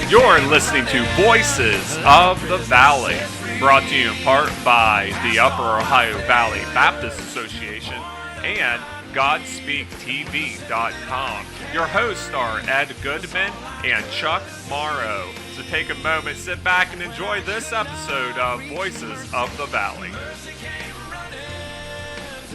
You're listening to Voices of the Valley, brought to you in part by the Upper Ohio Valley Baptist Association and GodspeakTV.com. Your hosts are Ed Goodman and Chuck Morrow. So take a moment, sit back, and enjoy this episode of Voices of the Valley.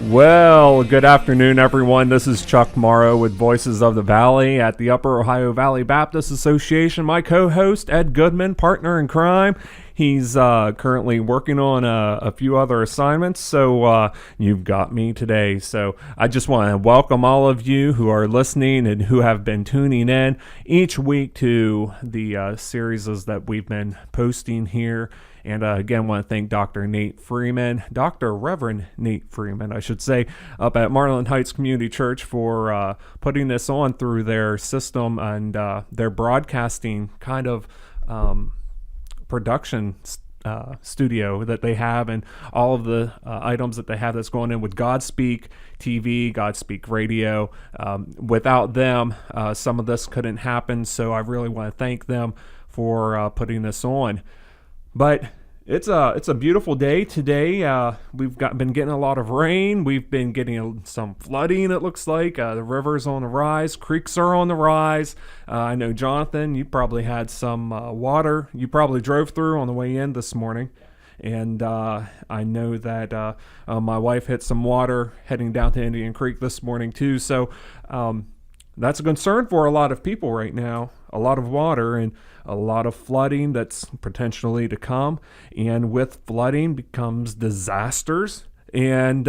Well, good afternoon, everyone. This is Chuck Morrow with Voices of the Valley at the Upper Ohio Valley Baptist Association. My co-host, Ed Goodman, partner in crime. He's currently working on a few other assignments, so you've got me today. So I just want to welcome all of you who are listening and who have been tuning in each week to the series that we've been posting here. And again, want to thank Dr. Reverend Nate Freeman, I should say, up at Marlin Heights Community Church for putting this on through their system and their broadcasting kind of production studio that they have, and all of the items that they have that's going in with Godspeak TV, Godspeak Radio. Without them, some of this couldn't happen, so I really want to thank them for putting this on. But it's a beautiful day today. We've been getting a lot of rain. We've been getting some flooding, it looks like. The river's on the rise. Creeks are on the rise. I know, Jonathan, you probably had some water. You probably drove through on the way in this morning. And I know that my wife hit some water heading down to Indian Creek this morning, too. So that's a concern for a lot of people right now. A lot of water and a lot of flooding that's potentially to come. And with flooding becomes disasters, and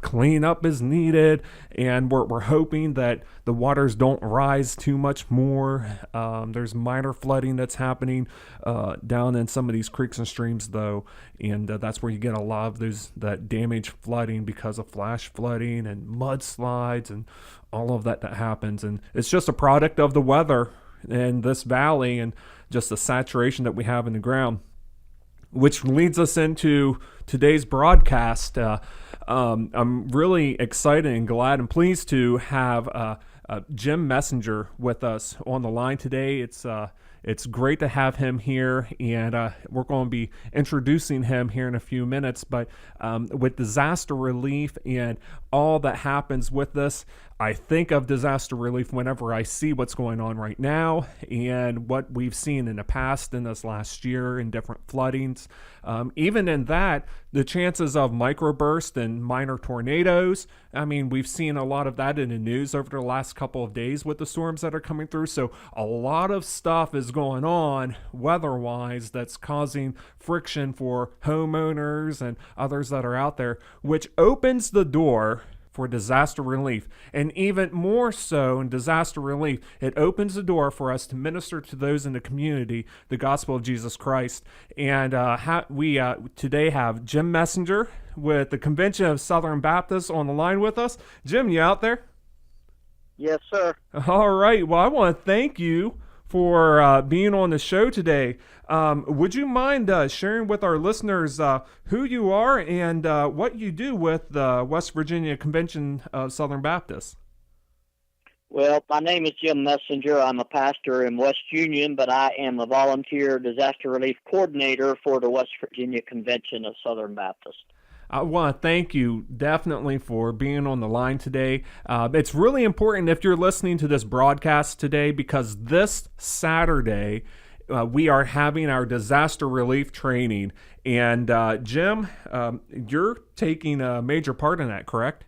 cleanup is needed. And we're hoping that the waters don't rise too much more. There's minor flooding that's happening down in some of these creeks and streams, though. And that's where you get a lot of that damaged flooding because of flash flooding and mudslides and all of that happens. And it's just a product of the weather in this valley and just the saturation that we have in the ground, which leads us into today's broadcast. I'm really excited and glad and pleased to have Jim Messenger with us on the line today. It's great to have him here, and we're going to be introducing him here in a few minutes. But with disaster relief and all that happens with this, I think of disaster relief whenever I see what's going on right now and what we've seen in the past in this last year in different floodings. Even in that, the chances of microburst and minor tornadoes, I mean, we've seen a lot of that in the news over the last couple of days with the storms that are coming through. So a lot of stuff is going on weather-wise that's causing friction for homeowners and others that are out there, which opens the door for disaster relief. And even more so in disaster relief, it opens the door for us to minister to those in the community the gospel of Jesus Christ. And we today have Jim Messenger with the Convention of Southern Baptists on the line with us. Jim, you out there? Yes, sir. All right. Well, I want to thank you for being on the show today. Would you mind sharing with our listeners who you are and what you do with the West Virginia Convention of Southern Baptists? Well, my name is Jim Messenger. I'm a pastor in West Union, but I am a volunteer disaster relief coordinator for the West Virginia Convention of Southern Baptists. I want to thank you definitely for being on the line today. It's really important if you're listening to this broadcast today, because this Saturday we are having our disaster relief training. And Jim, you're taking a major part in that, correct?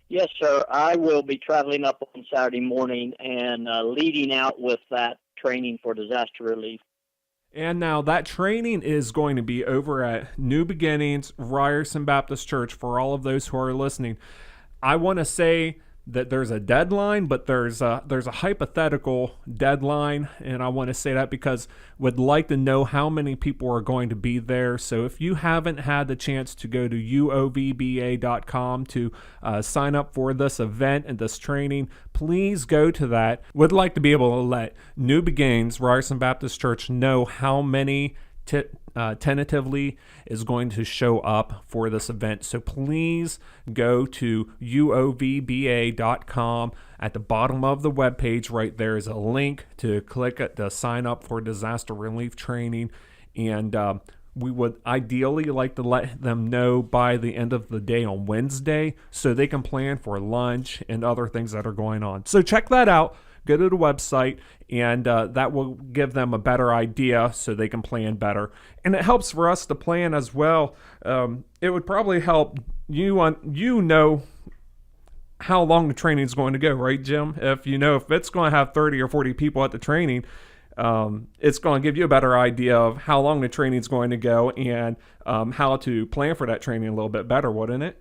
Yes, sir. I will be traveling up on Saturday morning and leading out with that training for disaster relief. And now that training is going to be over at New Beginnings, Ryerson Baptist Church for all of those who are listening. I want to say that there's a deadline, but there's a hypothetical deadline, and I want to say that because would like to know how many people are going to be there. So if you haven't had the chance to go to uovba.com to sign up for this event and this training, please go to that. Would like to be able to let New Beginnings, Ryerson Baptist Church, know how many tentatively is going to show up for this event. So please go to uovba.com. At the bottom of the webpage right there is a link to click to sign up for disaster relief training. And we would ideally like to let them know by the end of the day on Wednesday so they can plan for lunch and other things that are going on. So check that out. Go to the website, and that will give them a better idea so they can plan better. And it helps for us to plan as well. It would probably help you know how long the training is going to go, right, Jim? If you know if it's going to have 30 or 40 people at the training, it's going to give you a better idea of how long the training is going to go and how to plan for that training a little bit better, wouldn't it?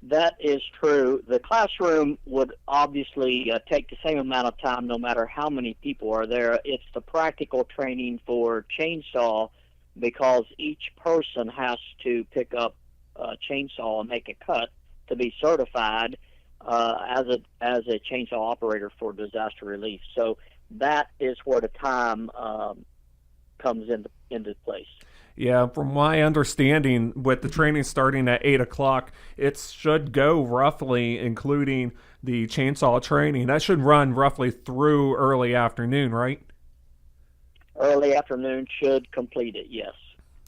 That is true. The classroom would obviously take the same amount of time no matter how many people are there. It's the practical training for chainsaw because each person has to pick up a chainsaw and make a cut to be certified as a chainsaw operator for disaster relief. So that is where the time comes into place. Yeah, from my understanding, with the training starting at 8 o'clock, it should go roughly, including the chainsaw training, that should run roughly through early afternoon, right? Early afternoon should complete it, yes.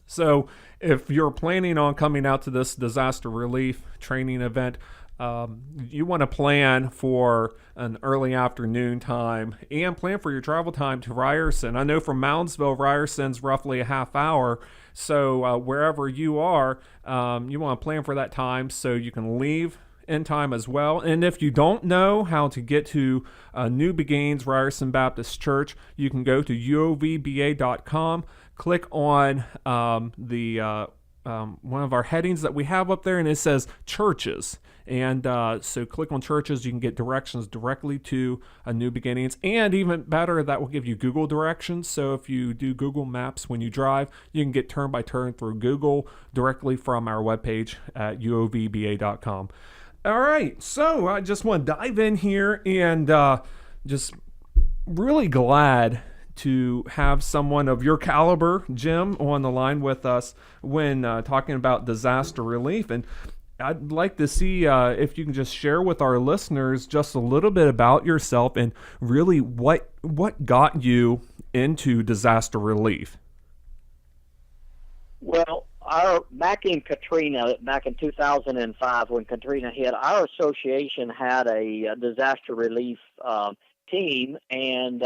So if you're planning on coming out to this disaster relief training event, you want to plan for an early afternoon time and plan for your travel time to Ryerson. I know from Moundsville, Ryerson's roughly a half hour. So wherever you are, you want to plan for that time so you can leave in time as well. And if you don't know how to get to New Beginnings Ryerson Baptist Church, you can go to uovba.com, click on one of our headings that we have up there, and it says churches. And so click on churches. You can get directions directly to New Beginnings. And even better, that will give you Google directions. So if you do Google Maps when you drive, you can get turn by turn through Google directly from our webpage at uovba.com. All right, so I just want to dive in here and just really glad to have someone of your caliber, Jim, on the line with us when talking about disaster relief. And I'd like to see if you can just share with our listeners just a little bit about yourself and really what got you into disaster relief. Well, back in Katrina, back in 2005, when Katrina hit, our association had a disaster relief team, and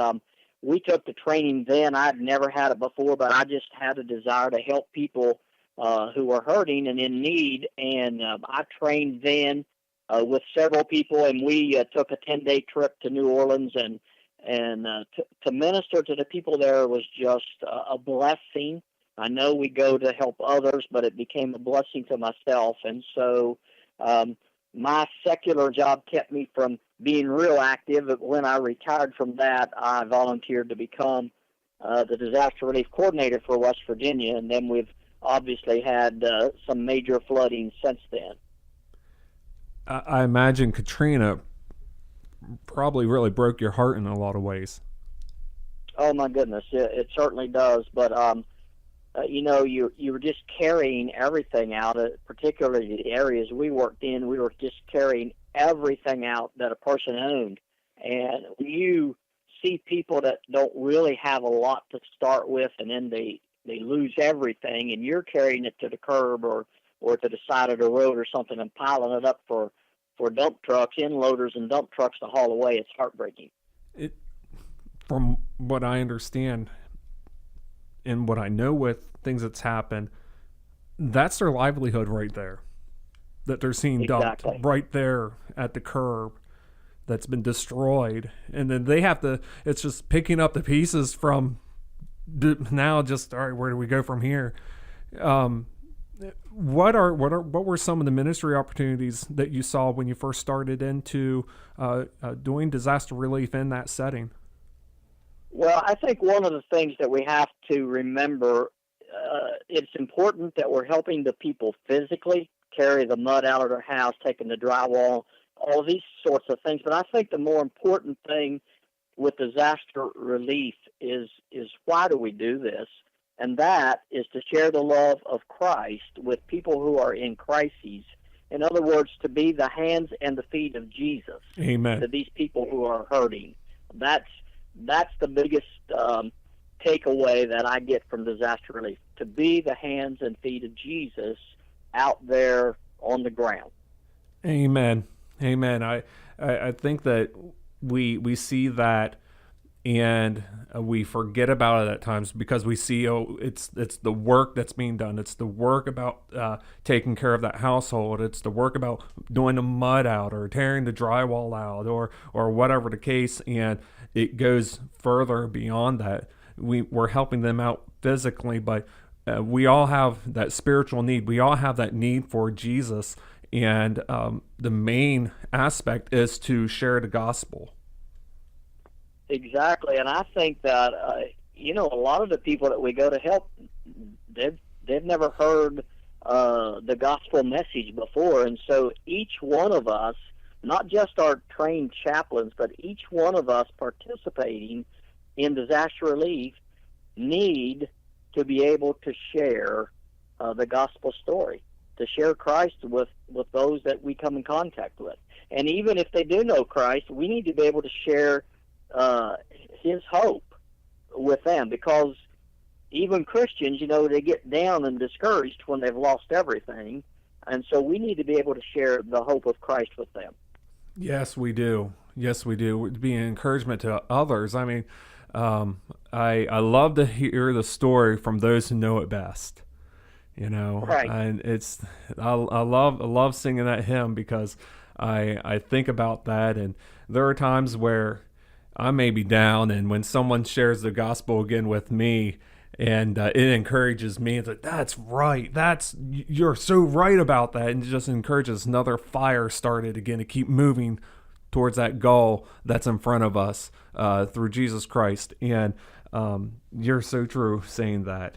we took the training then. I'd never had it before, but I just had a desire to help people who were hurting and in need, and I trained then with several people, and we took a 10-day trip to New Orleans, and to minister to the people there was just a blessing. I know we go to help others, but it became a blessing to myself, and so my secular job kept me from being real active. When I retired from that, I volunteered to become the disaster relief coordinator for West Virginia, and then we've obviously had some major flooding since then. I imagine Katrina probably really broke your heart in a lot of ways. Oh my goodness, it certainly does. But you know, you were just carrying everything out, particularly the areas we worked in. We were just carrying everything out that a person owned. And you see people that don't really have a lot to start with, and then they lose everything, and you're carrying it to the curb or to the side of the road or something and piling it up for dump trucks, inloaders and dump trucks to haul away. It's heartbreaking. From what I understand and what I know with things that's happened, that's their livelihood right there, that they're seeing dumped right there at the curb that's been destroyed. And then they have to, it's just picking up the pieces from now, just, all right, where do we go from here? What were some of the ministry opportunities that you saw when you first started into doing disaster relief in that setting? Well, I think one of the things that we have to remember, it's important that we're helping the people physically carry the mud out of their house, taking the drywall, all these sorts of things. But I think the more important thing with disaster relief is why do we do this? and that is to share the love of Christ with people who are in crises. In other words, to be the hands and the feet of Jesus Amen. to these people who are hurting. That's the biggest takeaway that I get from disaster relief, to be the hands and feet of Jesus out there on the ground. Amen. Amen. I think that we see that, and we forget about it at times because we see, it's the work that's being done. It's the work about taking care of that household. It's the work about doing the mud out or tearing the drywall out or whatever the case. And it goes further beyond that. We're helping them out physically, but we all have that spiritual need. We all have that need for Jesus. And the main aspect is to share the gospel. Exactly, and I think that a lot of the people that we go to help, they've never heard the gospel message before, and so each one of us, not just our trained chaplains, but each one of us participating in disaster relief, need to be able to share the gospel story, to share Christ with those that we come in contact with, and even if they do know Christ, we need to be able to share his hope with them, because even Christians, they get down and discouraged when they've lost everything, and so we need to be able to share the hope of Christ with them. Yes, we do. Yes, we do. To be an encouragement to others. I mean, I love to hear the story from those who know it best. Right. And I love singing that hymn because I think about that, and there are times where I may be down, and when someone shares the gospel again with me, and it encourages me, it's like, that's right, you're so right about that, and it just encourages another fire started again to keep moving towards that goal that's in front of us through Jesus Christ. And you're so true saying that.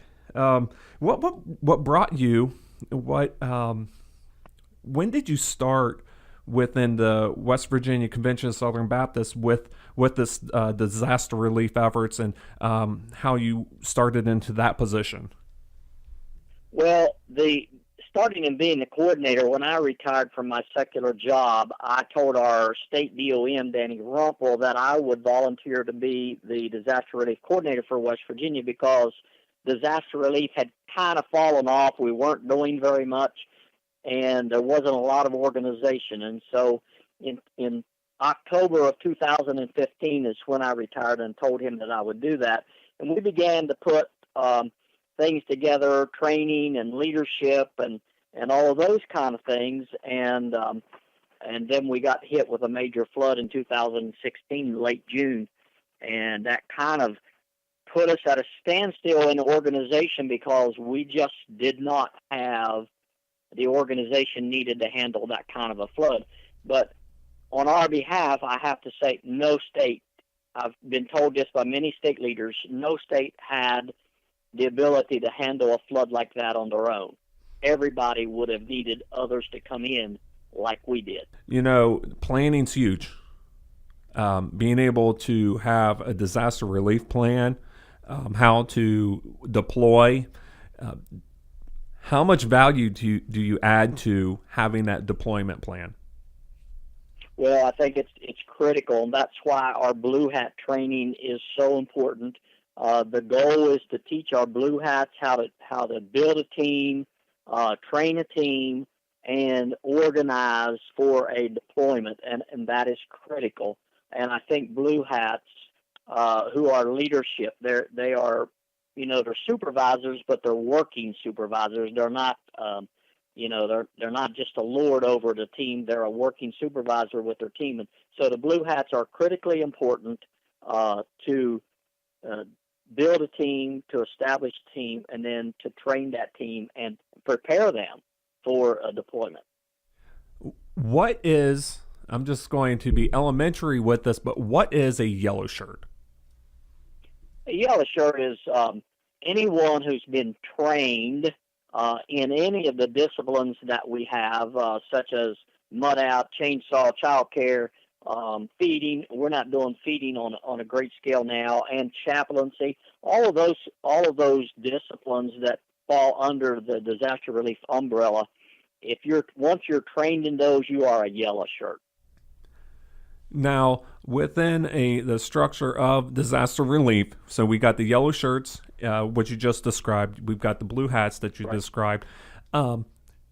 What brought you? When did you start within the West Virginia Convention of Southern Baptists with this disaster relief efforts, and how you started into that position? Well, starting and being the coordinator, when I retired from my secular job, I told our state DOM, Danny Rumpel, that I would volunteer to be the disaster relief coordinator for West Virginia, because disaster relief had kind of fallen off. We weren't doing very much, and there wasn't a lot of organization. And so in October of 2015 is when I retired and told him that I would do that. And we began to put things together, training and leadership and all of those kind of things. And then we got hit with a major flood in 2016, late June. And that kind of put us at a standstill in the organization, because we just did not have the organization needed to handle that kind of a flood. But on our behalf, I have to say, no state, I've been told this by many state leaders, no state had the ability to handle a flood like that on their own. Everybody would have needed others to come in like we did. Planning's huge. Being able to have a disaster relief plan, how to deploy, how much value do you add to having that deployment plan? Well, I think it's critical, and that's why our Blue Hat training is so important. The goal is to teach our Blue Hats how to build a team, train a team, and organize for a deployment, and that is critical. And I think Blue Hats, who are leadership, they are, they're supervisors, but they're working supervisors. They're not, they're not just a lord over the team. They're a working supervisor with their team. And so the Blue Hats are critically important to build a team, to establish a team, and then to train that team and prepare them for a deployment. I'm just going to be elementary with this, but what is a yellow shirt? A yellow shirt is anyone who's been trained in any of the disciplines that we have, such as mud out, chainsaw, child care, feeding. We're not doing feeding on a great scale now, and chaplaincy. All of those disciplines that fall under the disaster relief umbrella. Once you're trained in those, you are a yellow shirt. Now, within the structure of disaster relief, so we got the yellow shirts, what you just described. We've got the blue hats that you described.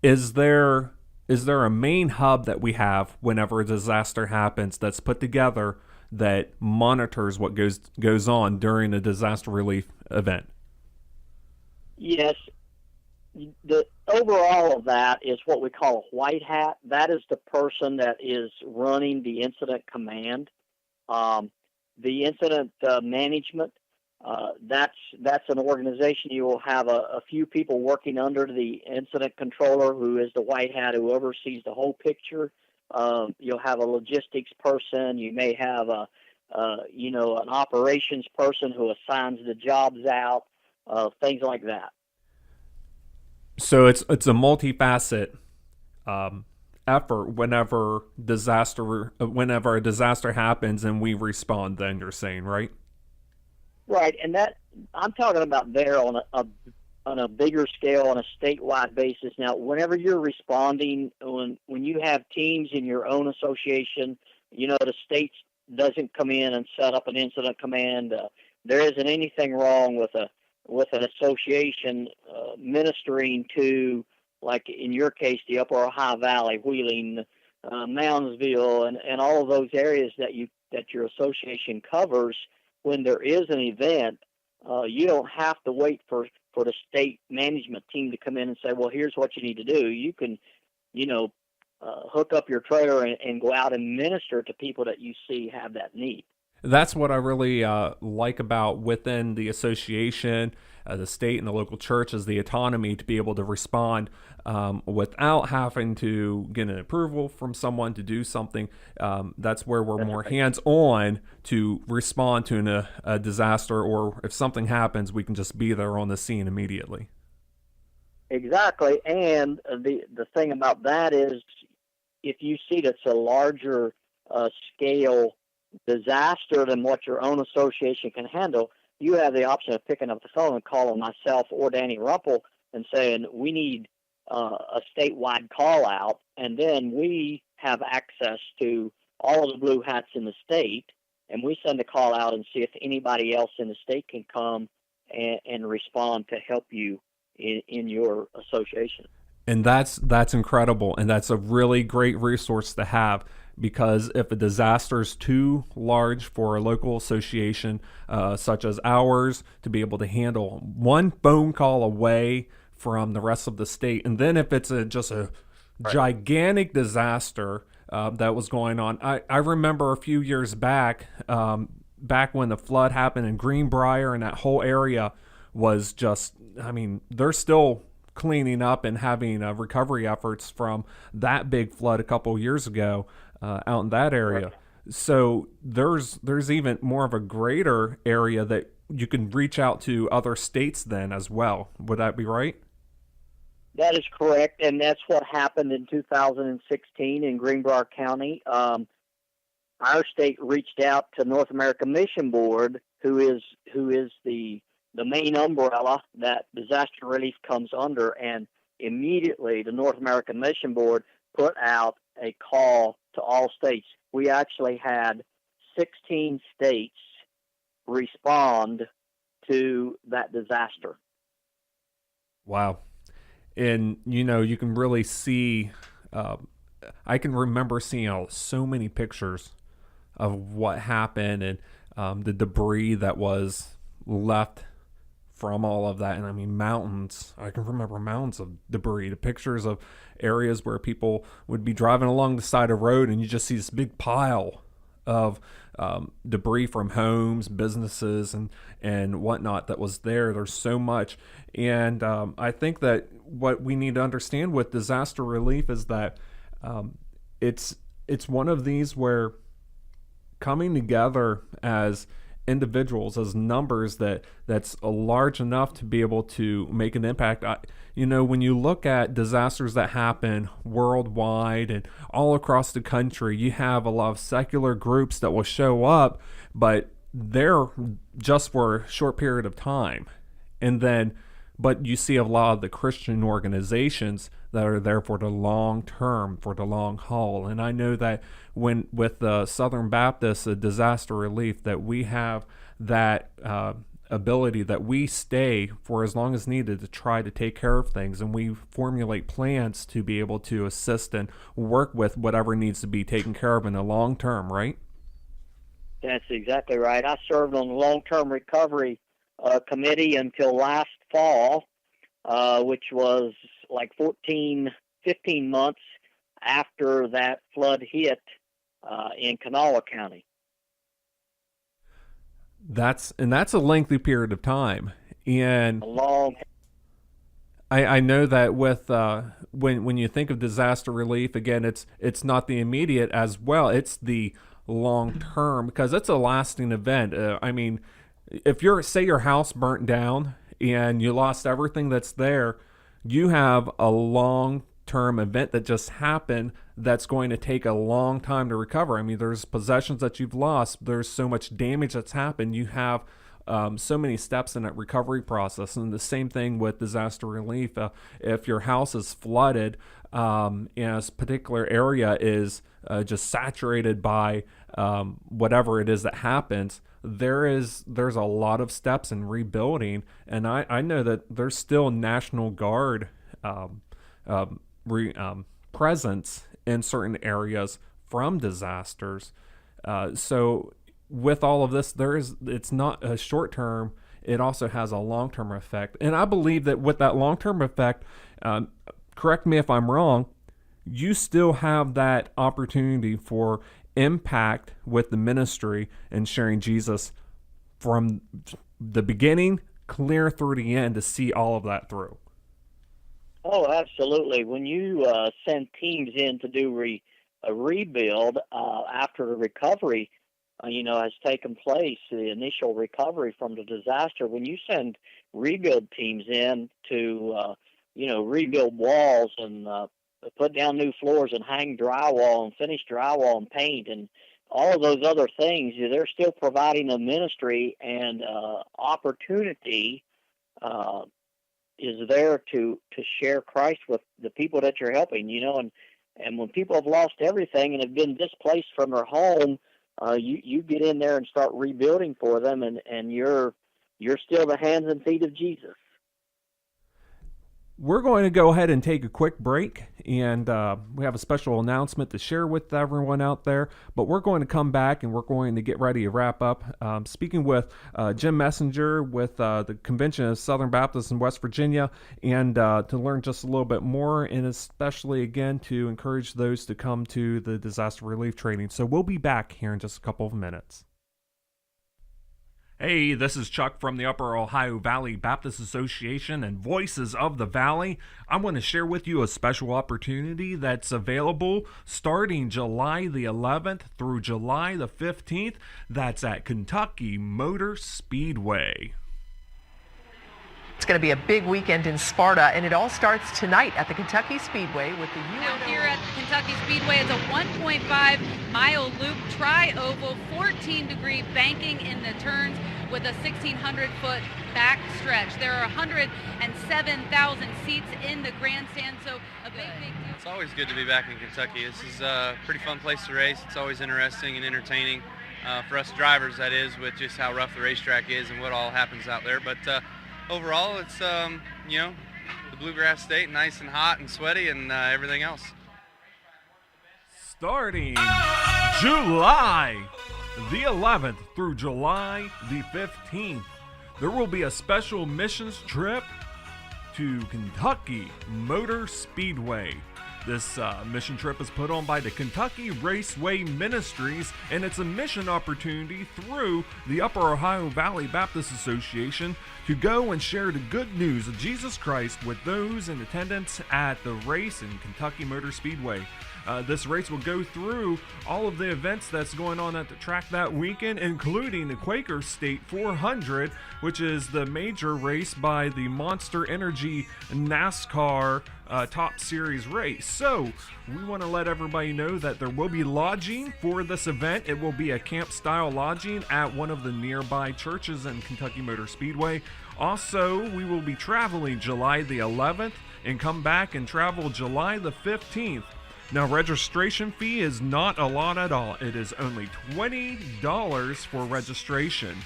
Is there a main hub that we have whenever a disaster happens that's put together that monitors what goes on during a disaster relief event? Yes. The overall of that is what we call a white hat. That is the person that is running the incident command, the incident management. That's an organization. You will have a few people working under the incident controller, who is the white hat, who oversees the whole picture. You'll have a logistics person. You may have an operations person who assigns the jobs out, things like that. So it's a multifaceted effort whenever a disaster happens and we respond. Then you're saying, right? Right, and that I'm talking about there on a bigger scale, on a statewide basis. Now, whenever you're responding, when you have teams in your own association, the state doesn't come in and set up an incident command. There isn't anything wrong with an association ministering to, like in your case, the Upper Ohio Valley, Wheeling, Moundsville, and all of those areas that your association covers. When there is an event, you don't have to wait for the state management team to come in and say, well, here's what you need to do. You can, hook up your trailer and go out and minister to people that you see have that need. That's what I really like about within the association, the state and the local church, is the autonomy to be able to respond without having to get an approval from someone to do something. That's where we're more hands-on to respond to a disaster, or if something happens, we can just be there on the scene immediately. Exactly, and the thing about that is, if you see that's a larger scale disaster than what your own association can handle, you have the option of picking up the phone and calling myself or Danny Rumpel and saying, we need a statewide call out, and then we have access to all of the blue hats in the state, and we send a call out and see if anybody else in the state can come and respond to help you in your association. And that's incredible, and that's a really great resource to have, because if a disaster is too large for a local association such as ours to be able to handle, one phone call away from the rest of the state. And then if it's just a gigantic disaster that was going on, I remember a few years back when the flood happened in Greenbrier, and that whole area was just, they're still cleaning up and having recovery efforts from that big flood a couple years ago out in that area. Right. So there's even more of a greater area that you can reach out to other states then as well. Would that be right? That is correct, and that's what happened in 2016 in Greenbrier County. Our state reached out to North American Mission Board, who is the main umbrella that disaster relief comes under, and immediately the North American Mission Board put out a call to all states. We actually had 16 states respond to that disaster. Wow. And, you can really see, I can remember seeing so many pictures of what happened and the debris that was left from all of that. And mountains. I can remember mountains of debris, the pictures of areas where people would be driving along the side of the road and you just see this big pile of debris from homes, businesses, and whatnot that was there. There's so much. And I think that what we need to understand with disaster relief is that it's one of these where coming together as individuals, as numbers that's large enough to be able to make an impact. When you look at disasters that happen worldwide and all across the country, you have a lot of secular groups that will show up, but they're just for a short period of time. But you see a lot of the Christian organizations that are there for the long term, for the long haul. And I know that with Southern Baptist disaster relief, that we have that ability that we stay for as long as needed to try to take care of things, and we formulate plans to be able to assist and work with whatever needs to be taken care of in the long term, right? That's exactly right. I served on the long-term recovery committee until last fall, which was like 15 months after that flood hit in Kanawha County. That's a lengthy period of time, and a long. I know that with when you think of disaster relief, again, it's not the immediate as well. It's the long term, because it's a lasting event. I mean, if your house burnt down and you lost everything that's there, you have a long-term event that just happened that's going to take a long time to recover. I mean, there's possessions that you've lost. There's so much damage that's happened. You have so many steps in that recovery process. And the same thing with disaster relief. If your house is flooded, and a particular area is just saturated by whatever it is that happens, there's a lot of steps in rebuilding. And I know that there's still National Guard presence in certain areas from disasters. So with all of this, it's not a short term, it also has a long-term effect. And I believe that with that long-term effect, correct me if I'm wrong, you still have that opportunity for impact with the ministry and sharing Jesus from the beginning clear through the end, to see all of that through. Oh, absolutely. When you send teams in to do a rebuild after the recovery, has taken place, the initial recovery from the disaster, when you send rebuild teams in to, rebuild walls and put down new floors and hang drywall and finish drywall and paint and all of those other things, they're still providing a ministry and opportunity is there to share Christ with the people that you're helping, and when people have lost everything and have been displaced from their home, you get in there and start rebuilding for them, and you're still the hands and feet of Jesus. We're going to go ahead and take a quick break, and we have a special announcement to share with everyone out there, but we're going to come back and we're going to get ready to wrap up. Speaking with Jim Messenger with the Convention of Southern Baptists in West Virginia, and to learn just a little bit more, and especially, again, to encourage those to come to the disaster relief training. So we'll be back here in just a couple of minutes. Hey, this is Chuck from the Upper Ohio Valley Baptist Association and Voices of the Valley. I want to share with you a special opportunity that's available starting July the 11th through July the 15th. That's at Kentucky Motor Speedway. It's going to be a big weekend in Sparta, and it all starts tonight at the Kentucky Speedway with the Now here at Kentucky Speedway, it's a 1.5-mile loop, tri-oval, 14-degree banking in the turns with a 1,600-foot back stretch. There are 107,000 seats in the grandstand, so a big deal. It's always good to be back in Kentucky. This is a pretty fun place to race. It's always interesting and entertaining for us drivers, that is, with just how rough the racetrack is and what all happens out there. But overall, it's, the Bluegrass State, nice and hot and sweaty and everything else. Starting July the 11th through July the 15th, there will be a special missions trip to Kentucky Motor Speedway. This mission trip is put on by the Kentucky Raceway Ministries, and it's a mission opportunity through the Upper Ohio Valley Baptist Association to go and share the good news of Jesus Christ with those in attendance at the race in Kentucky Motor Speedway. This race will go through all of the events that's going on at the track that weekend, including the Quaker State 400, which is the major race by the Monster Energy NASCAR Top Series race. So we want to let everybody know that there will be lodging for this event. It will be a camp-style lodging at one of the nearby churches in Kentucky Motor Speedway. Also, we will be traveling July the 11th and come back and travel July the 15th. Now, registration fee is not a lot at all. It is only $20 for registration.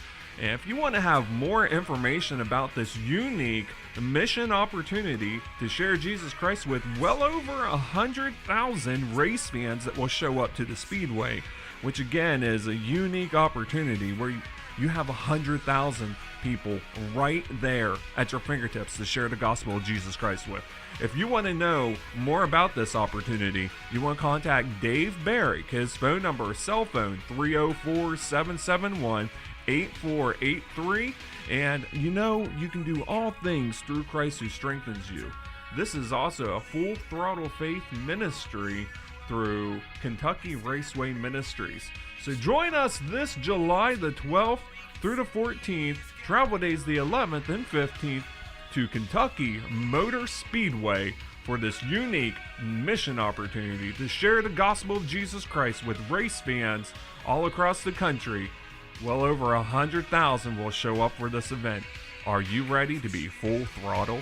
And if you want to have more information about this unique mission opportunity to share Jesus Christ with well over 100,000 race fans that will show up to the Speedway, which again is a unique opportunity where you have 100,000 people right there at your fingertips to share the gospel of Jesus Christ with. If you want to know more about this opportunity, you want to contact Dave Barrick. His phone number is cell phone 304-771-8483. And you know, you can do all things through Christ who strengthens you. This is also a full throttle faith ministry through Kentucky Raceway Ministries. So join us this July the 12th through the 14th, travel days the 11th and 15th, to Kentucky Motor Speedway for this unique mission opportunity to share the gospel of Jesus Christ with race fans all across the country. Well over 100,000 will show up for this event. Are you ready to be full throttle?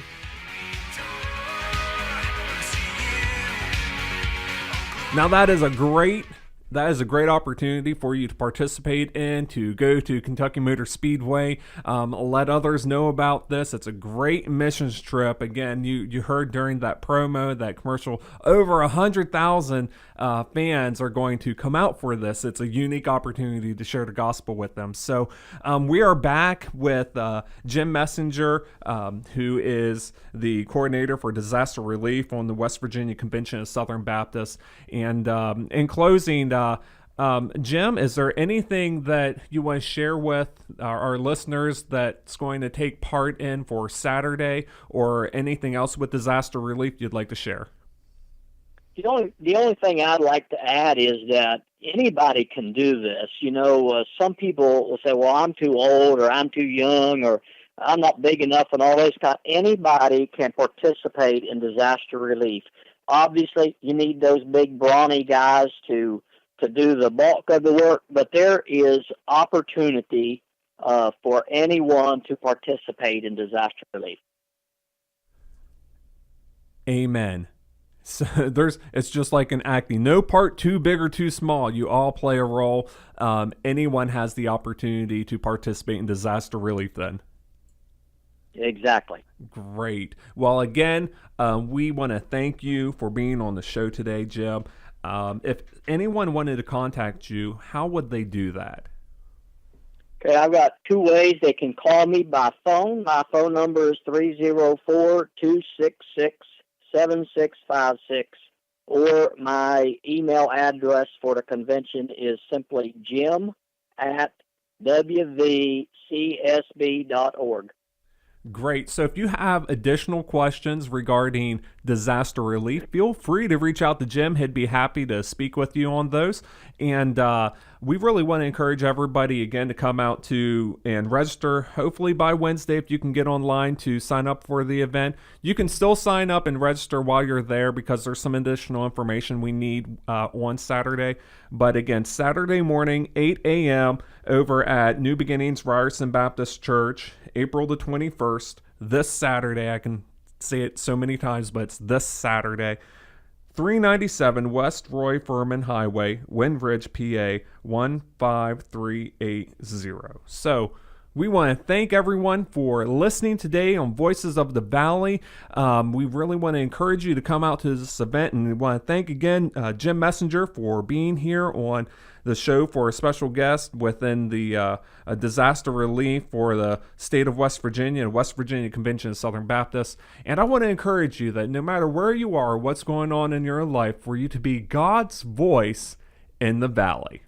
Now that is a great opportunity for you to participate in, to go to Kentucky Motor Speedway. Let others know about this. It's a great missions trip. Again, you heard during that promo, that commercial, over 100,000 fans are going to come out for this. It's a unique opportunity to share the gospel with them. So we are back with Jim Messenger, who is the coordinator for disaster relief on the West Virginia Convention of Southern Baptists. And in closing, Jim, is there anything that you want to share with our listeners that's going to take part in for Saturday, or anything else with disaster relief you'd like to share? The only thing I'd like to add is that anybody can do this. You know, some people will say, well, I'm too old, or I'm too young, or I'm not big enough, and all those kind. Anybody can participate in disaster relief. Obviously, you need those big brawny guys to do the bulk of the work, but there is opportunity for anyone to participate in disaster relief. Amen. So it's just like in acting. No part too big or too small. You all play a role. Anyone has the opportunity to participate in disaster relief then. Exactly. Great. Well, again, we want to thank you for being on the show today, Jim. If anyone wanted to contact you, how would they do that? Okay, I've got two ways. They can call me by phone. My phone number is 304-266-7656, or my email address for the convention is simply jim@wvcsb.org. Great. So if you have additional questions regarding disaster relief, feel free to reach out to Jim. He'd be happy to speak with you on those. And we really want to encourage everybody, again, to come out to and register, hopefully by Wednesday, if you can get online to sign up for the event. You can still sign up and register while you're there, because there's some additional information we need on Saturday. But again, Saturday morning, 8 a.m. over at New Beginnings Ryerson Baptist Church, April the 21st, this Saturday. I can say it so many times, but it's this Saturday. 397 West Roy Furman Highway, Windridge, PA 15380. So we want to thank everyone for listening today on Voices of the Valley. We really want to encourage you to come out to this event, and we want to thank again Jim Messenger for being here on the show for a special guest within the disaster relief for the state of West Virginia and West Virginia Convention of Southern Baptists. And I want to encourage you that no matter where you are, what's going on in your life, for you to be God's voice in the valley.